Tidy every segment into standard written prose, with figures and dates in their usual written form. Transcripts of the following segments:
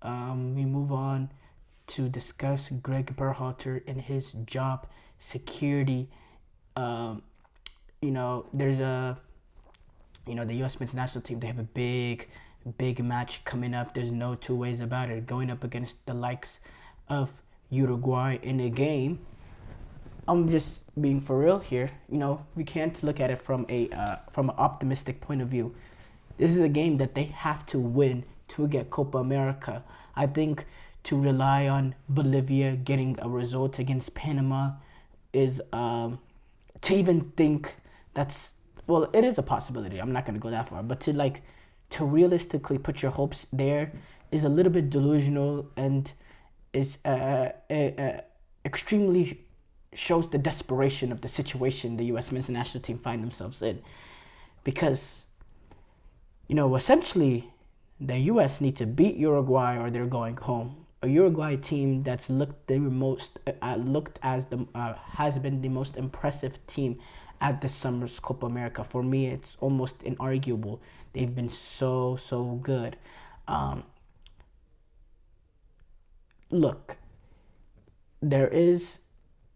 we move on to discuss Gregg Berhalter and his job security. Um, there's the U.S. men's national team. They have a big match coming up. There's no two ways about it. Going up against the likes of Uruguay in a game. I'm just being for real here. We can't look at it from an optimistic point of view. This is a game that they have to win to get Copa America. I think to rely on Bolivia getting a result against Panama is to even think that's, well, it is a possibility. I'm not going to go that far, but to realistically put your hopes there is a little bit delusional, and is extremely shows the desperation of the situation the U.S. men's national team find themselves in, because essentially the U.S. need to beat Uruguay or they're going home. A Uruguay team that's looked has been the most impressive team at this summer's Copa America. For me, it's almost inarguable. They've been so good. Look, there is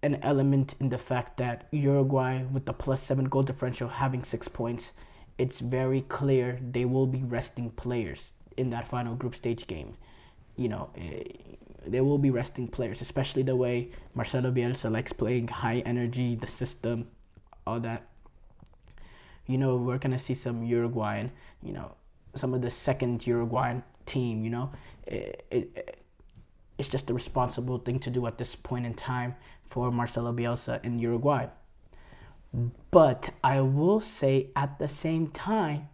an element in the fact that Uruguay, with the +7 goal differential, having 6 points, it's very clear they will be resting players in that final group stage game. They will be resting players, especially the way Marcelo Bielsa likes playing, high energy, the system, all that. We're going to see some Uruguayan, some of the second Uruguayan team, it's just a responsible thing to do at this point in time for Marcelo Bielsa in Uruguay. But I will say at the same time,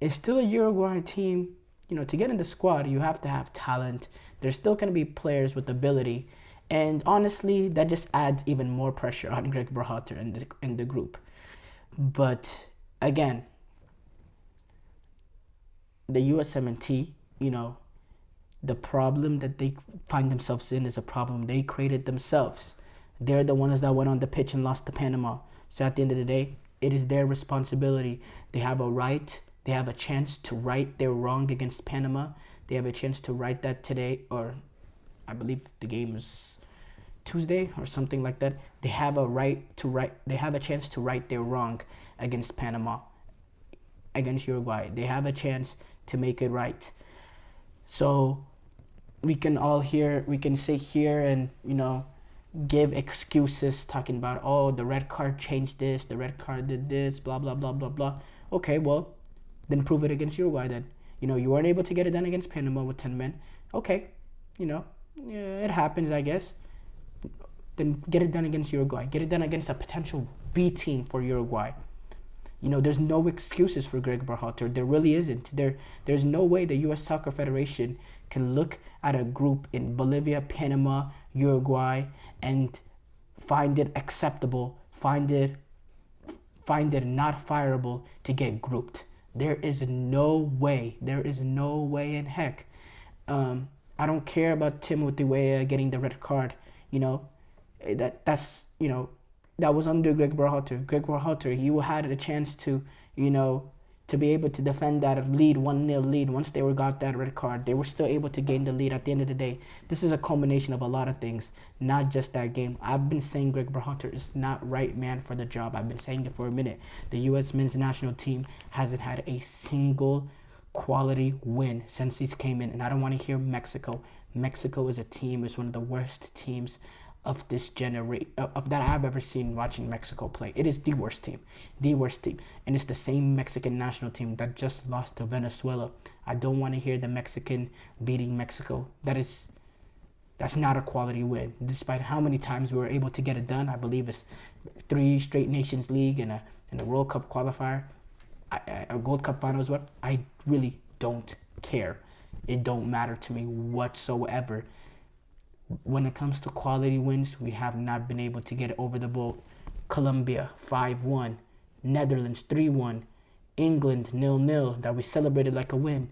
it's still a Uruguayan team. To get in the squad, you have to have talent. There's still going to be players with ability. And honestly, that just adds even more pressure on Gregg Berhalter in the group. But again, the USMNT, the problem that they find themselves in is a problem they created themselves. They're the ones that went on the pitch and lost to Panama. So at the end of the day, it is their responsibility. They have a chance to right their wrong against Panama. They have a chance to right that today, or I believe the game is Tuesday or something like that. They have a chance to right their wrong against Panama, against Uruguay. They have a chance to make it right. So we can sit here and, give excuses talking about, oh, the red card changed this, the red card did this, blah, blah, blah, blah, blah. Okay, well, then prove it against Uruguay then. You weren't able to get it done against Panama with 10 men. Okay, it happens, I guess. Then get it done against Uruguay. Get it done against a potential B team for Uruguay. There's no excuses for Gregg Berhalter. There really isn't. There's no way the U.S. Soccer Federation can look at a group in Bolivia, Panama, Uruguay, and find it acceptable, find it not fireable to get grouped. There is no way. There is no way in heck. I don't care about Timothy Weah getting the red card. That was under Gregg Berhalter. Gregg Berhalter, he had a chance to be able to defend that lead, 1-0 lead. Once they got that red card, they were still able to gain the lead at the end of the day. This is a culmination of a lot of things, not just that game. I've been saying Gregg Berhalter is not right man for the job. I've been saying it for a minute. The U.S. men's national team hasn't had a single quality win since he's came in. And I don't want to hear Mexico. Mexico is one of the worst teams of this generation that I've ever seen watching Mexico play. It is the worst team, and it's the same Mexican national team that just lost to Venezuela. I don't want to hear the Mexican beating Mexico. That's not a quality win, despite how many times we were able to get it done. I believe it's 3 straight Nations League and a World Cup qualifier, a Gold Cup final as well. I really don't care. It don't matter to me whatsoever. When it comes to quality wins, we have not been able to get it over the boat. Colombia 5-1, Netherlands 3-1, England 0-0 that we celebrated like a win.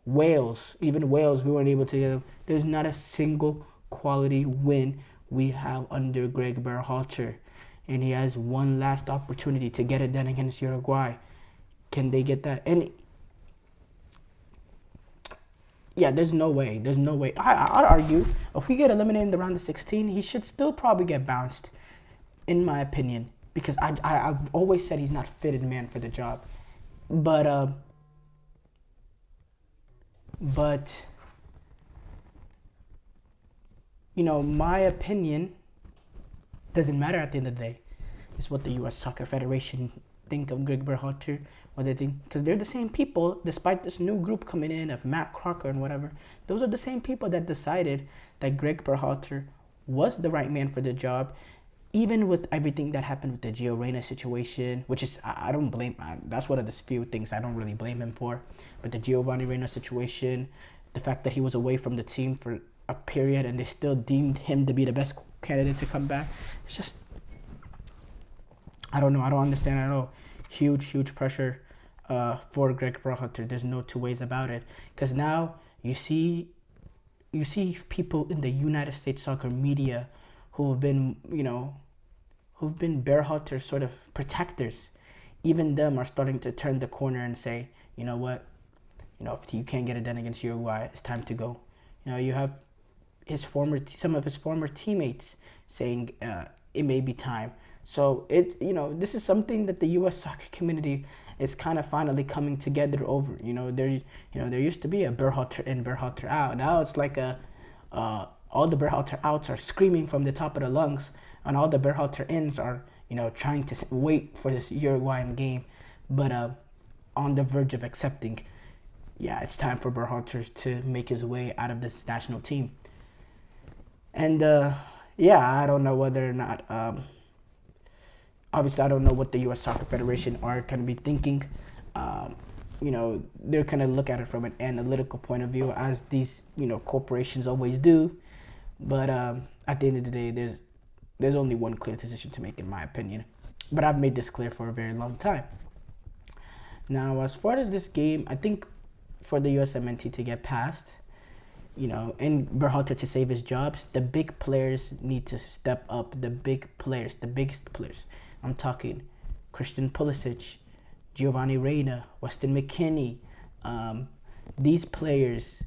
Wales, we weren't able to get. There's not a single quality win we have under Gregg Berhalter, and he has one last opportunity to get it done against Uruguay. Can they get that? And Yeah, there's no way. There's no way. I'd argue if we get eliminated in the round of 16, he should still probably get bounced, in my opinion, because I've always said he's not fitted man for the job. But my opinion doesn't matter at the end of the day. It's what the U.S. Soccer Federation think of Gregg Berhalter, what they think, because they're the same people, despite this new group coming in of Matt Crocker and whatever. Those are the same people that decided that Gregg Berhalter was the right man for the job, even with everything that happened with the Gio Reyna situation, which is, I don't blame, that's one of the few things I don't really blame him for. But the Giovanni Reyna situation, the fact that he was away from the team for a period and they still deemed him to be the best candidate to come back, it's just, I don't know, I don't understand at all. Huge pressure for Gregg Berhalter. There's no two ways about it. Because now you see people in the United States soccer media who have been, who've been Berhalter sort of protectors. Even them are starting to turn the corner and say, you know what, if you can't get it done against Uruguay, it's time to go. You have some of his former teammates saying it may be time. So this is something that the U.S. soccer community is kind of finally coming together over. There used to be a Berhalter in, Berhalter out. Now it's like all the Berhalter outs are screaming from the top of the lungs, and all the Berhalter ins are trying to wait for this Uruguayan game, but on the verge of accepting. Yeah, it's time for Berhalter to make his way out of this national team. And I don't know whether or not. Obviously, I don't know what the U.S. Soccer Federation are going to be thinking. They're going to look at it from an analytical point of view, as these, corporations always do. But at the end of the day, there's only one clear decision to make, in my opinion. But I've made this clear for a very long time. Now, as far as this game, I think for the USMNT to get past, and Berhalter to save his jobs, the big players need to step up. The biggest players. I'm talking Christian Pulisic, Giovanni Reyna, Weston McKennie, these players,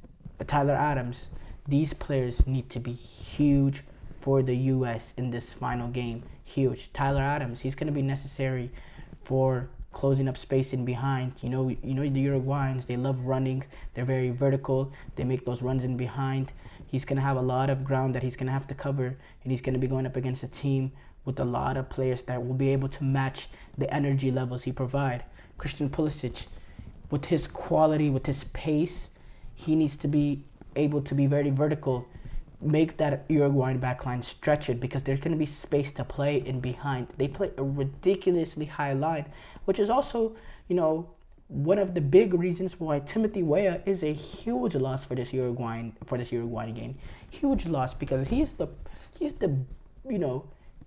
Tyler Adams, these players need to be huge for the U.S. in this final game. Huge. Tyler Adams, he's going to be necessary for closing up space in behind. The Uruguayans, they love running. They're very vertical. They make those runs in behind. He's going to have a lot of ground that he's going to have to cover, and he's going to be going up against a team with a lot of players that will be able to match the energy levels he provide. Christian Pulisic, with his quality, with his pace, he needs to be able to be very vertical, make that Uruguayan backline stretch it, because there's going to be space to play in behind. They play a ridiculously high line, which is also, one of the big reasons why Timothy Weah is a huge loss for this Uruguayan game. Huge loss, because he's the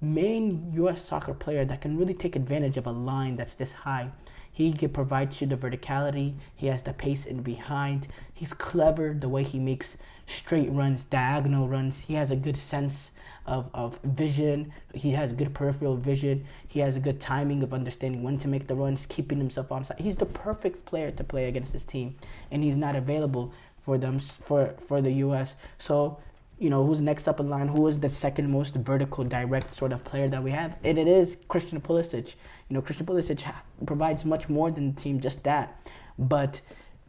main U.S. soccer player that can really take advantage of a line that's this high. He can provide you the verticality. He has the pace in behind. He's clever the way he makes straight runs, diagonal runs. He has a good sense of vision. He has good peripheral vision. He has a good timing of understanding when to make the runs, keeping himself on side. He's the perfect player to play against this team, and he's not available for them for the U.S. So, who's next up in line? Who is the second most vertical, direct sort of player that we have? And it is Christian Pulisic. Christian Pulisic provides much more than the team, just that. But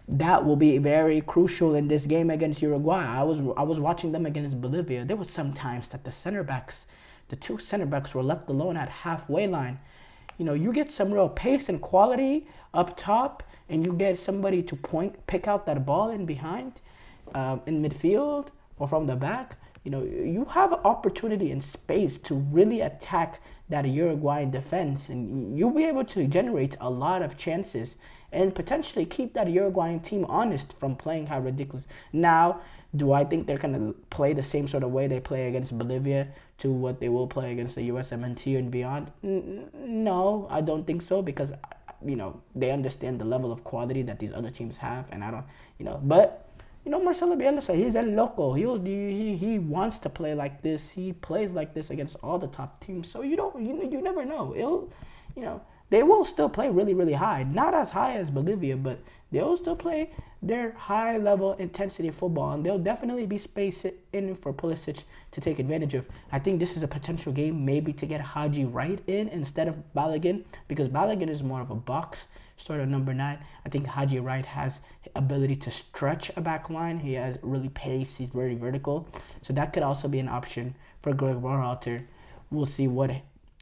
that will be very crucial in this game against Uruguay. I was watching them against Bolivia. There was some times that the two center backs were left alone at halfway line. You get some real pace and quality up top, and you get somebody to pick out that ball in behind, in midfield, or from the back. You have opportunity and space to really attack that Uruguayan defense, and you'll be able to generate a lot of chances and potentially keep that Uruguayan team honest from playing how ridiculous. Now, do I think they're going to play the same sort of way they play against Bolivia to what they will play against the USMNT and beyond? No, I don't think so, because they understand the level of quality that these other teams have, and I don't, but Marcelo Bielsa, he's a loco. He wants to play like this. He plays like this against all the top teams. So you never know. They will still play really, really high. Not as high as Bolivia, but they will still play They're high-level intensity football, and there'll definitely be space in for Pulisic to take advantage of. I think this is a potential game maybe to get Haji Wright in instead of Balogun, because Balogun is more of a box sort of number 9. I think Haji Wright has ability to stretch a back line. He has really pace. He's very vertical. So that could also be an option for Gregg Berhalter. We'll see what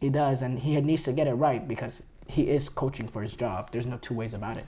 he does, and he needs to get it right because he is coaching for his job. There's no two ways about it.